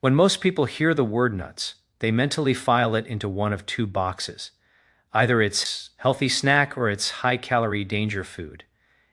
When most people hear the word nuts, they mentally file it into one of two boxes. Either it's healthy snack or it's high-calorie danger food.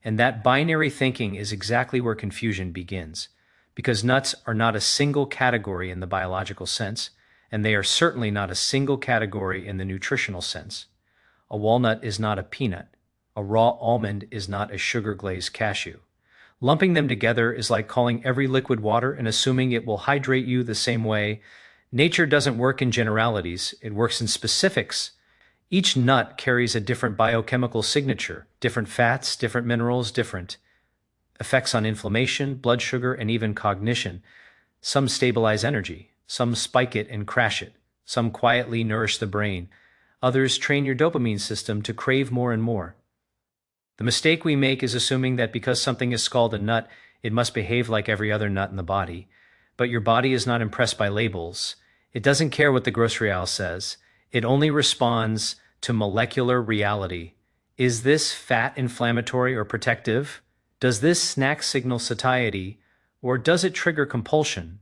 And that binary thinking is exactly where confusion begins, because nuts are not a single category in the biological sense, and they are certainly not a single category in the nutritional sense. A walnut is not a peanut. A raw almond is not a sugar-glazed cashew. Lumping them together is like calling every liquid water and assuming it will hydrate you the same way. Nature doesn't work in generalities, it works in specifics. Each nut carries a different biochemical signature, different fats, different minerals, different effects on inflammation, blood sugar, and even cognition. Some stabilize energy, some spike it and crash it, some quietly nourish the brain, others train your dopamine system to crave more and more. The mistake we make is assuming that because something is called a nut, it must behave like every other nut in the body. But your body is not impressed by labels. It doesn't care what the grocery aisle says. It only responds to molecular reality. Is this fat inflammatory or protective? Does this snack signal satiety, or does it trigger compulsion?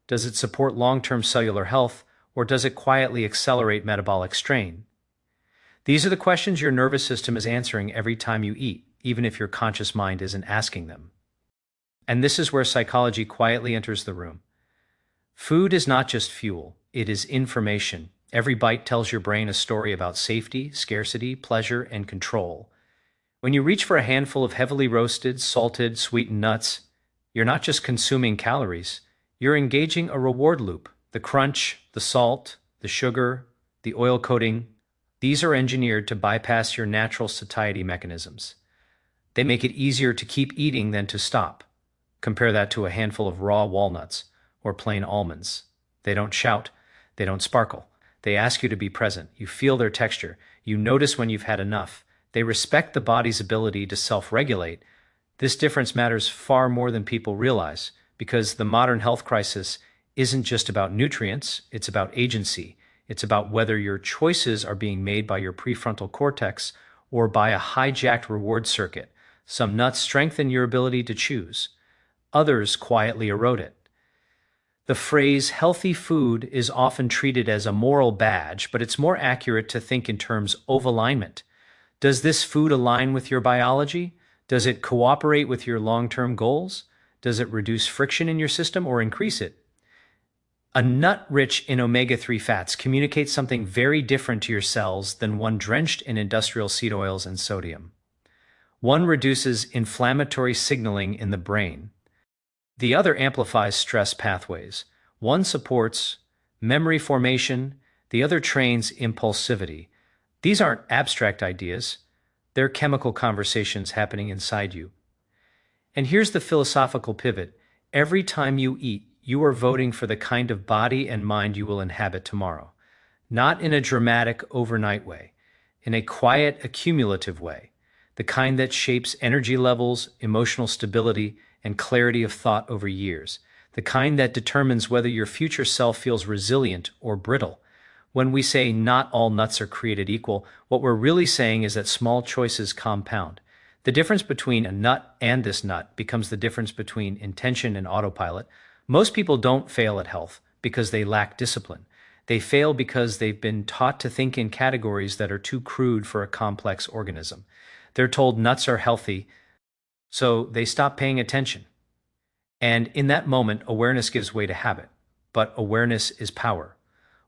Does it support long-term cellular health, or does it quietly accelerate metabolic strain? These are the questions your nervous system is answering every time you eat, even if your conscious mind isn't asking them. And this is where psychology quietly enters the room. Food is not just fuel, it is information. Every bite tells your brain a story about safety, scarcity, pleasure, and control. When you reach for a handful of heavily roasted, salted, sweetened nuts, you're not just consuming calories, you're engaging a reward loop. The crunch, the salt, the sugar, the oil coating, these are engineered to bypass your natural satiety mechanisms. They make it easier to keep eating than to stop. Compare that to a handful of raw walnuts or plain almonds. They don't shout, they don't sparkle. They ask you to be present. You feel their texture. You notice when you've had enough. They respect the body's ability to self-regulate. This difference matters far more than people realize, because the modern health crisis isn't just about nutrients, it's about agency. It's about whether your choices are being made by your prefrontal cortex or by a hijacked reward circuit. Some nuts strengthen your ability to choose. Others quietly erode it. The phrase healthy food is often treated as a moral badge, but it's more accurate to think in terms of alignment. Does this food align with your biology? Does it cooperate with your long-term goals? Does it reduce friction in your system or increase it? A nut rich in omega-3 fats communicates something very different to your cells than one drenched in industrial seed oils and sodium. One reduces inflammatory signaling in the brain. The other amplifies stress pathways. One supports memory formation, the other trains impulsivity. These aren't abstract ideas, they're chemical conversations happening inside you. And here's the philosophical pivot. Every time you eat, you are voting for the kind of body and mind you will inhabit tomorrow. Not in a dramatic overnight way, in a quiet accumulative way, the kind that shapes energy levels, emotional stability, and clarity of thought over years, the kind that determines whether your future self feels resilient or brittle. When we say not all nuts are created equal, what we're really saying is that small choices compound. The difference between a nut and this nut becomes the difference between intention and autopilot. Most people don't fail at health because they lack discipline. They fail because they've been taught to think in categories that are too crude for a complex organism. They're told nuts are healthy, so they stop paying attention. And in that moment, awareness gives way to habit. But awareness is power.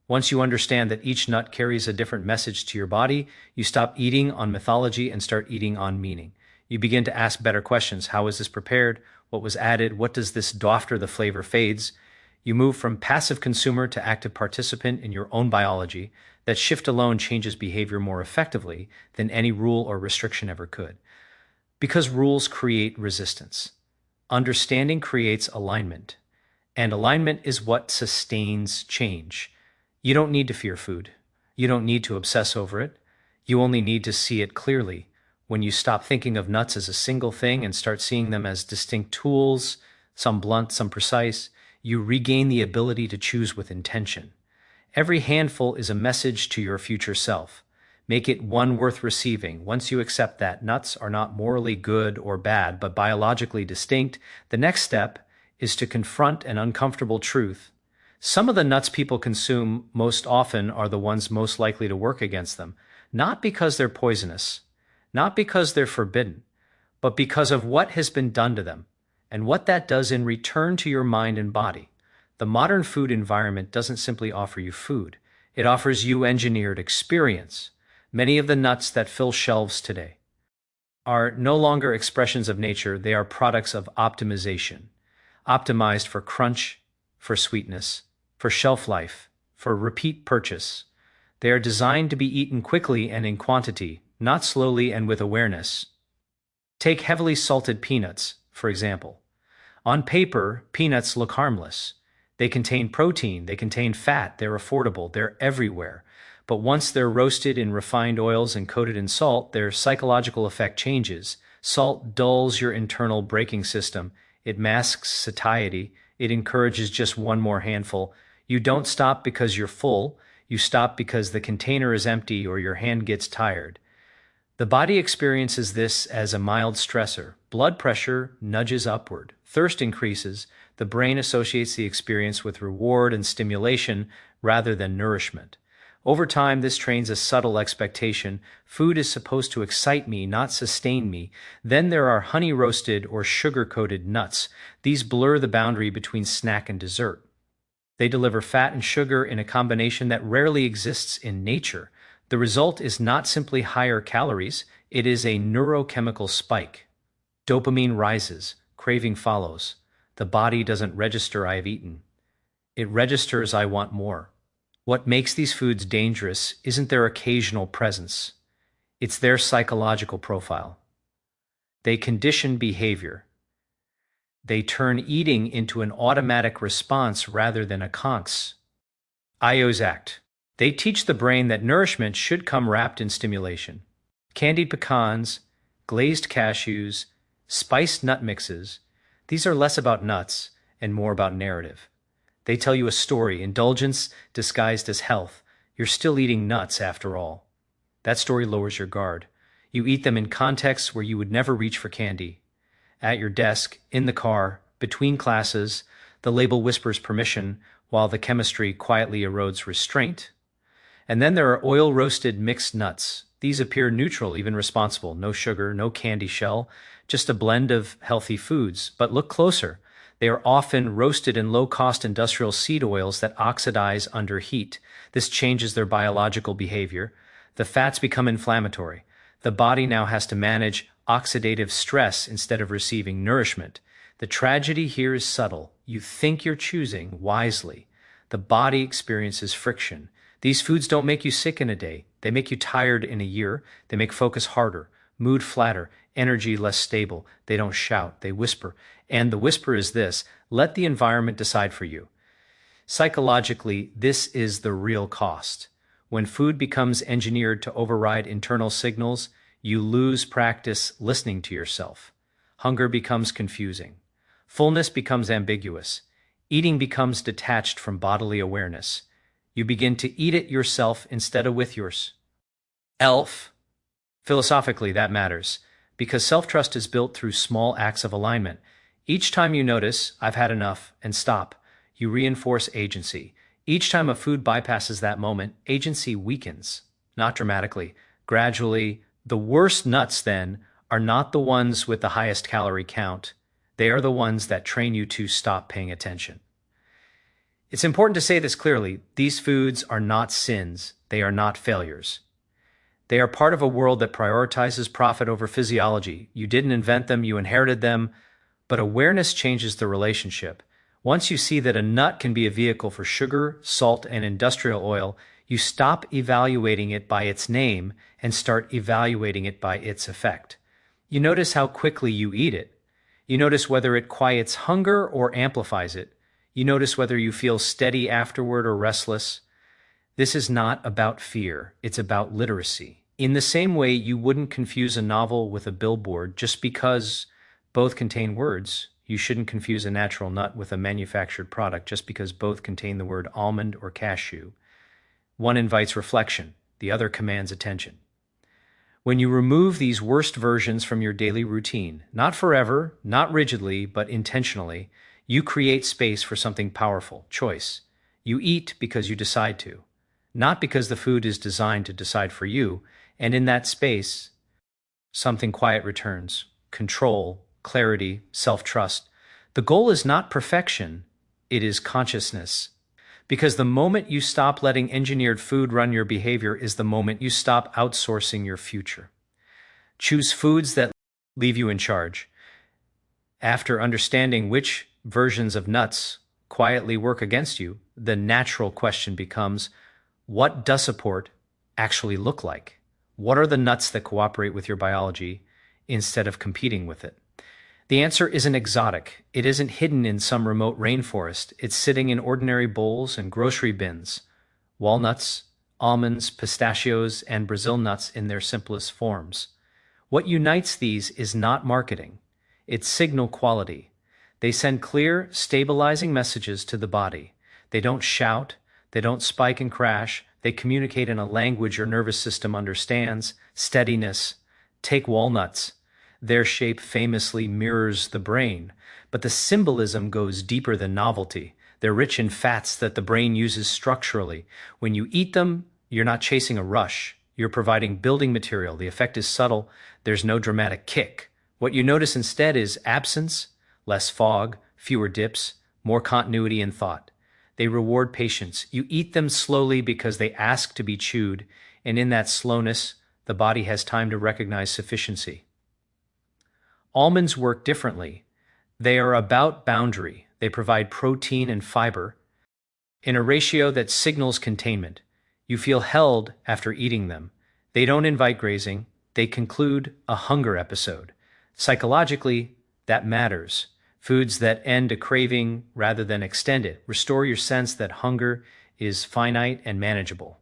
Once you understand that each nut carries a different message to your body, you stop eating on mythology and start eating on meaning. You begin to ask better questions. How is this prepared? What was added? What does this do after the flavor fades? You move from passive consumer to active participant in your own biology. That shift alone changes behavior more effectively than any rule or restriction ever could. Because rules create resistance. Understanding creates alignment. And alignment is what sustains change. You don't need to fear food. You don't need to obsess over it. You only need to see it clearly. When you stop thinking of nuts as a single thing and start seeing them as distinct tools, some blunt, some precise, you regain the ability to choose with intention. Every handful is a message to your future self. Make it one worth receiving. Once you accept that nuts are not morally good or bad, but biologically distinct, the next step is to confront an uncomfortable truth. Some of the nuts people consume most often are the ones most likely to work against them, not because they're poisonous, not because they're forbidden, but because of what has been done to them and what that does in return to your mind and body. The modern food environment doesn't simply offer you food, it offers you engineered experience. Many of the nuts that fill shelves today are no longer expressions of nature, they are products of optimization, optimized for crunch, for sweetness, for shelf life, for repeat purchase. They are designed to be eaten quickly and in quantity, not slowly and with awareness. Take heavily salted peanuts, for example. On paper, peanuts look harmless. They contain protein, they contain fat, they're affordable, they're everywhere. But once they're roasted in refined oils and coated in salt, their psychological effect changes. Salt dulls your internal braking system. It masks satiety. It encourages just one more handful. You don't stop because you're full. You stop because the container is empty or your hand gets tired. The body experiences this as a mild stressor. Blood pressure nudges upward. Thirst increases. The brain associates the experience with reward and stimulation rather than nourishment. Over time, this trains a subtle expectation. Food is supposed to excite me, not sustain me. Then there are honey-roasted or sugar-coated nuts. These blur the boundary between snack and dessert. They deliver fat and sugar in a combination that rarely exists in nature. The result is not simply higher calories, it is a neurochemical spike. Dopamine rises, craving follows. The body doesn't register "I've eaten." It registers "I want more." What makes these foods dangerous isn't their occasional presence, it's their psychological profile. They condition behavior. They turn eating into an automatic response rather than a conx. IO's act. They teach the brain that nourishment should come wrapped in stimulation. Candied pecans, glazed cashews, spiced nut mixes, these are less about nuts and more about narrative. They tell you a story, indulgence disguised as health. You're still eating nuts after all. That story lowers your guard. You eat them in contexts where you would never reach for candy. At your desk, in the car, between classes, the label whispers permission while the chemistry quietly erodes restraint. And then there are oil-roasted mixed nuts. These appear neutral, even responsible. No sugar, no candy shell, just a blend of healthy foods. But look closer. They are often roasted in low-cost industrial seed oils that oxidize under heat. This changes their biological behavior. The fats become inflammatory. The body now has to manage oxidative stress instead of receiving nourishment. The tragedy here is subtle. You think you're choosing wisely. The body experiences friction. These foods don't make you sick in a day. They make you tired in a year. They make focus harder, mood flatter, energy less stable. They don't shout, they whisper. And the whisper is this: let the environment decide for you. Psychologically, this is the real cost. When food becomes engineered to override internal signals, you lose practice listening to yourself. Hunger becomes confusing. Fullness becomes ambiguous. Eating becomes detached from bodily awareness. You begin to eat it yourself instead of with yours. Elf. Philosophically, that matters, because self-trust is built through small acts of alignment. Each time you notice, "I've had enough," and stop, you reinforce agency. Each time a food bypasses that moment, agency weakens. Not dramatically, gradually. The worst nuts, then, are not the ones with the highest calorie count. They are the ones that train you to stop paying attention. It's important to say this clearly. These foods are not sins. They are not failures. They are part of a world that prioritizes profit over physiology. You didn't invent them, you inherited them, but awareness changes the relationship. Once you see that a nut can be a vehicle for sugar, salt, and industrial oil, you stop evaluating it by its name and start evaluating it by its effect. You notice how quickly you eat it. You notice whether it quiets hunger or amplifies it. You notice whether you feel steady afterward or restless. This is not about fear, it's about literacy. In the same way, you wouldn't confuse a novel with a billboard just because both contain words. You shouldn't confuse a natural nut with a manufactured product just because both contain the word almond or cashew. One invites reflection, the other commands attention. When you remove these worst versions from your daily routine, not forever, not rigidly, but intentionally, you create space for something powerful, choice. You eat because you decide to, not because the food is designed to decide for you, and in that space, something quiet returns: control, clarity, self-trust. The goal is not perfection, it is consciousness. Because the moment you stop letting engineered food run your behavior is the moment you stop outsourcing your future. Choose foods that leave you in charge. After understanding which versions of nuts quietly work against you, the natural question becomes, what does support actually look like? What are the nuts that cooperate with your biology instead of competing with it? The answer isn't exotic. It isn't hidden in some remote rainforest. It's sitting in ordinary bowls and grocery bins. Walnuts, almonds, pistachios, and Brazil nuts in their simplest forms. What unites these is not marketing. It's signal quality. They send clear, stabilizing messages to the body. They don't shout. They don't spike and crash. They communicate in a language your nervous system understands: steadiness. Take walnuts. Their shape famously mirrors the brain, but the symbolism goes deeper than novelty. They're rich in fats that the brain uses structurally. When you eat them, you're not chasing a rush. You're providing building material. The effect is subtle. There's no dramatic kick. What you notice instead is absence, less fog, fewer dips, more continuity in thought. They reward patience. You eat them slowly because they ask to be chewed, and in that slowness, the body has time to recognize sufficiency. Almonds work differently. They are about boundary. They provide protein and fiber in a ratio that signals containment. You feel held after eating them. They don't invite grazing. They conclude a hunger episode. Psychologically, that matters. Foods that end a craving rather than extend it restore your sense that hunger is finite and manageable.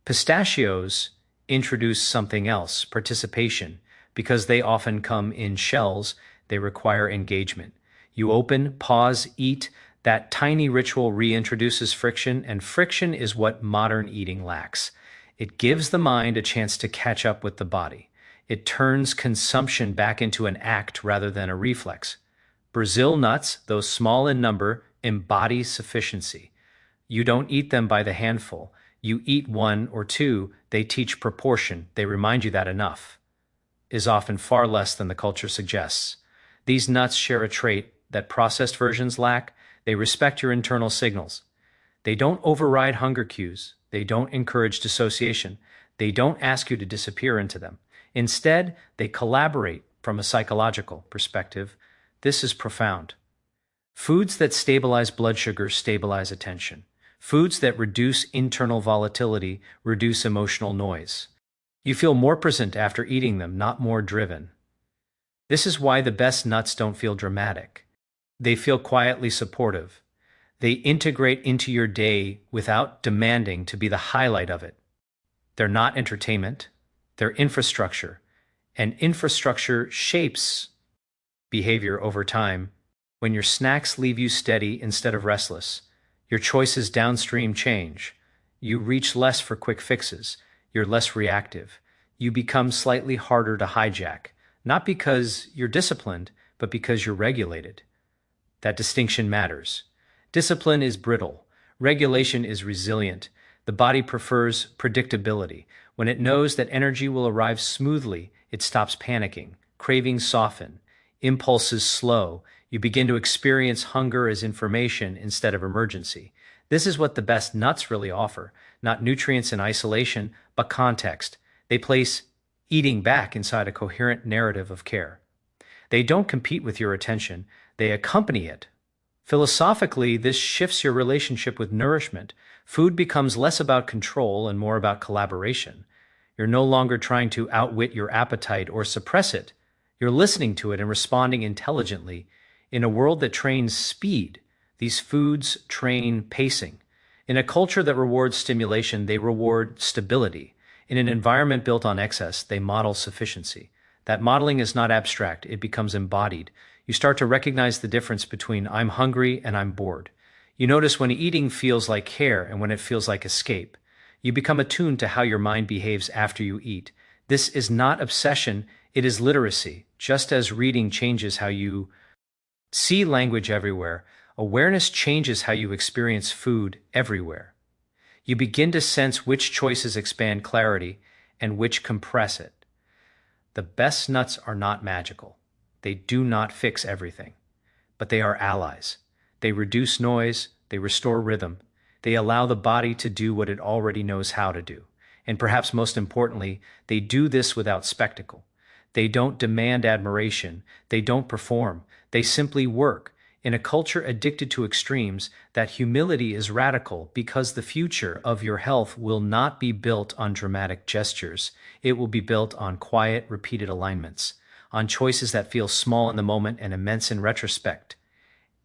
Pistachios introduce something else: participation. Because they often come in shells, they require engagement. You open, pause, eat. That tiny ritual reintroduces friction, and friction is what modern eating lacks. It gives the mind a chance to catch up with the body. It turns consumption back into an act rather than a reflex. Brazil nuts, though small in number, embody sufficiency. You don't eat them by the handful. You eat one or two. They teach proportion. They remind you that enough is often far less than the culture suggests. These nuts share a trait that processed versions lack. They respect your internal signals. They don't override hunger cues. They don't encourage dissociation. They don't ask you to disappear into them. Instead, they collaborate from a psychological perspective. This is profound. Foods that stabilize blood sugar stabilize attention. Foods that reduce internal volatility reduce emotional noise. You feel more present after eating them, not more driven. This is why the best nuts don't feel dramatic. They feel quietly supportive. They integrate into your day without demanding to be the highlight of it. They're not entertainment, they're infrastructure. And infrastructure shapes behavior over time. When your snacks leave you steady instead of restless, your choices downstream change. You reach less for quick fixes. You're less reactive. You become slightly harder to hijack, not because you're disciplined, but because you're regulated. That distinction matters. Discipline is brittle. Regulation is resilient. The body prefers predictability. When it knows that energy will arrive smoothly, it stops panicking. Cravings soften. Impulses slow. You begin to experience hunger as information instead of emergency. This is what the best nuts really offer: not nutrients in isolation, but context. They place eating back inside a coherent narrative of care. They don't compete with your attention, they accompany it. Philosophically, this shifts your relationship with nourishment. Food becomes less about control and more about collaboration. You're no longer trying to outwit your appetite or suppress it. You're listening to it and responding intelligently. In a world that trains speed, these foods train pacing. In a culture that rewards stimulation, they reward stability. In an environment built on excess, they model sufficiency. That modeling is not abstract, it becomes embodied. You start to recognize the difference between I'm hungry and I'm bored. You notice when eating feels like care and when it feels like escape. You become attuned to how your mind behaves after you eat. This is not obsession, it is literacy. Just as reading changes how you see language everywhere, Awareness changes how you experience food everywhere. You begin to sense which choices expand clarity and which compress it. The best nuts are not magical. They do not fix everything, but they are allies. They reduce noise, they restore rhythm, they allow the body to do what it already knows how to do. And perhaps most importantly, they do this without spectacle. They don't demand admiration, they don't perform, they simply work. In a culture addicted to extremes, that humility is radical because the future of your health will not be built on dramatic gestures. It will be built on quiet, repeated alignments, on choices that feel small in the moment and immense in retrospect.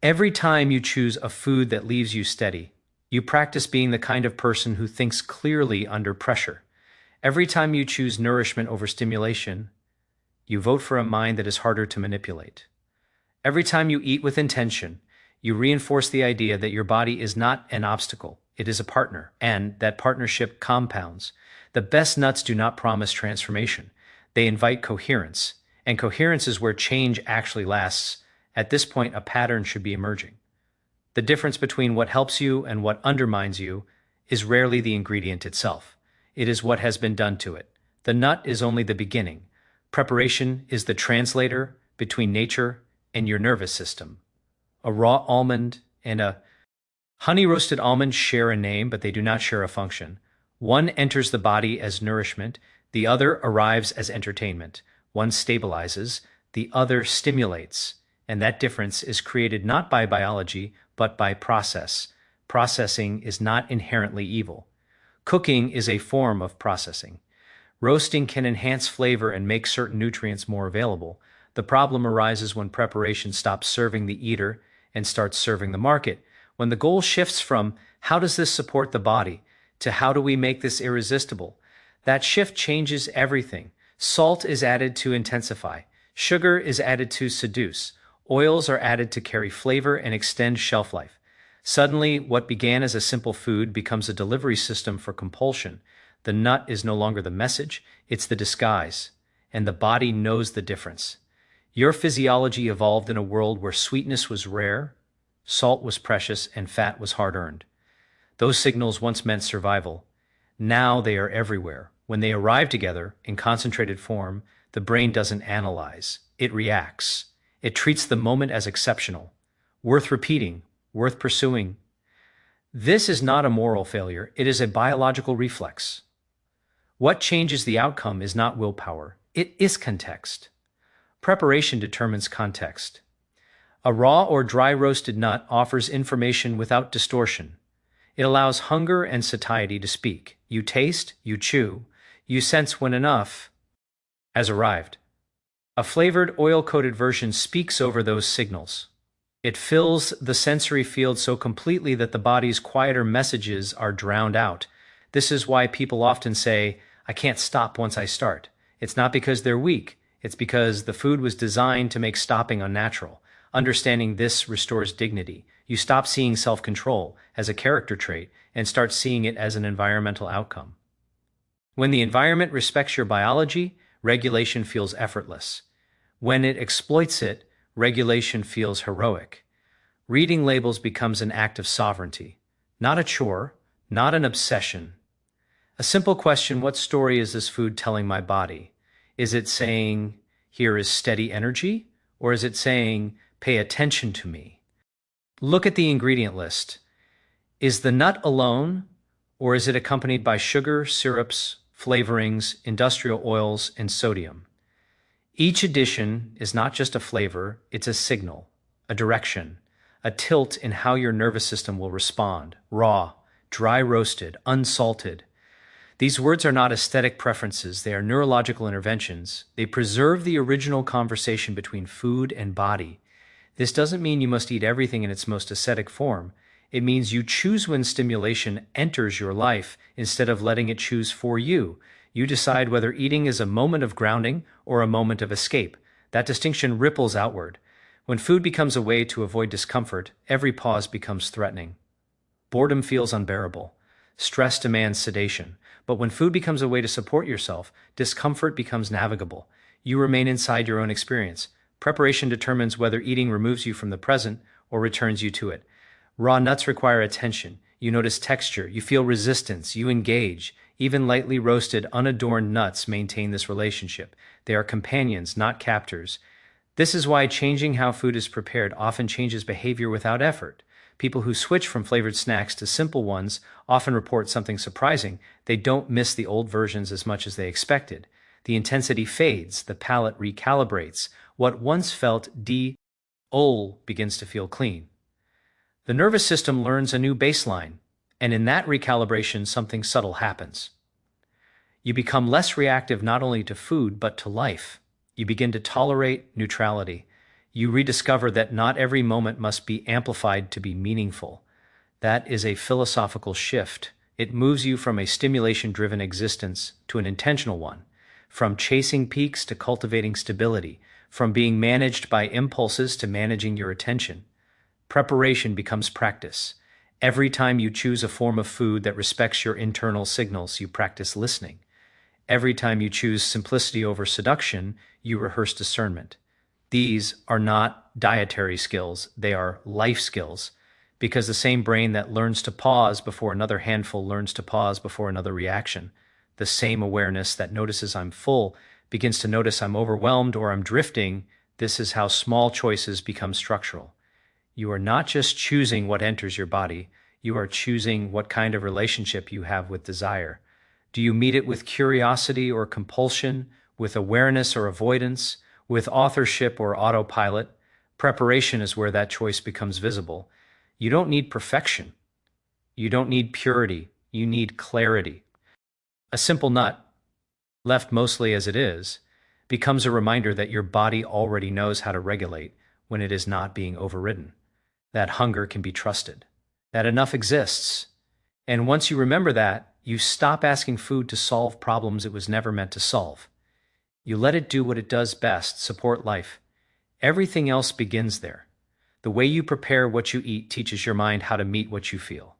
Every time you choose a food that leaves you steady, you practice being the kind of person who thinks clearly under pressure. Every time you choose nourishment over stimulation, you vote for a mind that is harder to manipulate. Every time you eat with intention, you reinforce the idea that your body is not an obstacle, it is a partner, and that partnership compounds. The best nuts do not promise transformation. They invite coherence, and coherence is where change actually lasts. At this point, a pattern should be emerging. The difference between what helps you and what undermines you is rarely the ingredient itself. It is what has been done to it. The nut is only the beginning. Preparation is the translator between nature and your nervous system. A raw almond and a honey-roasted almond share a name, but they do not share a function. One enters the body as nourishment, the other arrives as entertainment. One stabilizes, the other stimulates. And that difference is created not by biology, but by process. Processing is not inherently evil. Cooking is a form of processing. Roasting can enhance flavor and make certain nutrients more available. The problem arises when preparation stops serving the eater and starts serving the market. When the goal shifts from how does this support the body to how do we make this irresistible, that shift changes everything. Salt is added to intensify. Sugar is added to seduce. Oils are added to carry flavor and extend shelf life. Suddenly, what began as a simple food becomes a delivery system for compulsion. The nut is no longer the message, it's the disguise, and the body knows the difference. Your physiology evolved in a world where sweetness was rare, salt was precious, and fat was hard-earned. Those signals once meant survival. Now they are everywhere. When they arrive together in concentrated form, the brain doesn't analyze, it reacts. It treats the moment as exceptional, worth repeating, worth pursuing. This is not a moral failure, it is a biological reflex. What changes the outcome is not willpower, it is context. Preparation determines context. A raw or dry roasted nut offers information without distortion. It allows hunger and satiety to speak. You taste, you chew, you sense when enough has arrived. A flavored, oil-coated version speaks over those signals. It fills the sensory field so completely that the body's quieter messages are drowned out. This is why people often say, "I can't stop once I start." It's not because they're weak. It's because the food was designed to make stopping unnatural. Understanding this restores dignity. You stop seeing self-control as a character trait and start seeing it as an environmental outcome. When the environment respects your biology, regulation feels effortless. When it exploits it, regulation feels heroic. Reading labels becomes an act of sovereignty, not a chore, not an obsession. A simple question: what story is this food telling my body? Is it saying, here is steady energy? Or is it saying, pay attention to me? Look at the ingredient list. Is the nut alone, or is it accompanied by sugar, syrups, flavorings, industrial oils, and sodium? Each addition is not just a flavor, it's a signal, a direction, a tilt in how your nervous system will respond: raw, dry roasted, unsalted. These words are not aesthetic preferences, they are neurological interventions. They preserve the original conversation between food and body. This doesn't mean you must eat everything in its most ascetic form. It means you choose when stimulation enters your life instead of letting it choose for you. You decide whether eating is a moment of grounding or a moment of escape. That distinction ripples outward. When food becomes a way to avoid discomfort, every pause becomes threatening. Boredom feels unbearable. Stress demands sedation. But when food becomes a way to support yourself, discomfort becomes navigable. You remain inside your own experience. Preparation determines whether eating removes you from the present or returns you to it. Raw nuts require attention. You notice texture, you feel resistance, you engage. Even lightly roasted, unadorned nuts maintain this relationship. They are companions, not captors. This is why changing how food is prepared often changes behavior without effort. People who switch from flavored snacks to simple ones often report something surprising. They don't miss the old versions as much as they expected. The intensity fades, the palate recalibrates. What once felt dull begins to feel clean. The nervous system learns a new baseline, and in that recalibration, something subtle happens. You become less reactive not only to food, but to life. You begin to tolerate neutrality. You rediscover that not every moment must be amplified to be meaningful. That is a philosophical shift. It moves you from a stimulation-driven existence to an intentional one, from chasing peaks to cultivating stability, from being managed by impulses to managing your attention. Preparation becomes practice. Every time you choose a form of food that respects your internal signals, you practice listening. Every time you choose simplicity over seduction, you rehearse discernment. These are not dietary skills, they are life skills, because the same brain that learns to pause before another handful learns to pause before another reaction. The same awareness that notices I'm full begins to notice I'm overwhelmed or I'm drifting. This is how small choices become structural. You are not just choosing what enters your body, you are choosing what kind of relationship you have with desire. Do you meet it with curiosity or compulsion, with awareness or avoidance, with authorship or autopilot? Preparation is where that choice becomes visible. You don't need perfection. You don't need purity. You need clarity. A simple nut, left mostly as it is, becomes a reminder that your body already knows how to regulate when it is not being overridden. That hunger can be trusted. That enough exists. And once you remember that, you stop asking food to solve problems it was never meant to solve. You let it do what it does best, support life. Everything else begins there. The way you prepare what you eat teaches your mind how to meet what you feel.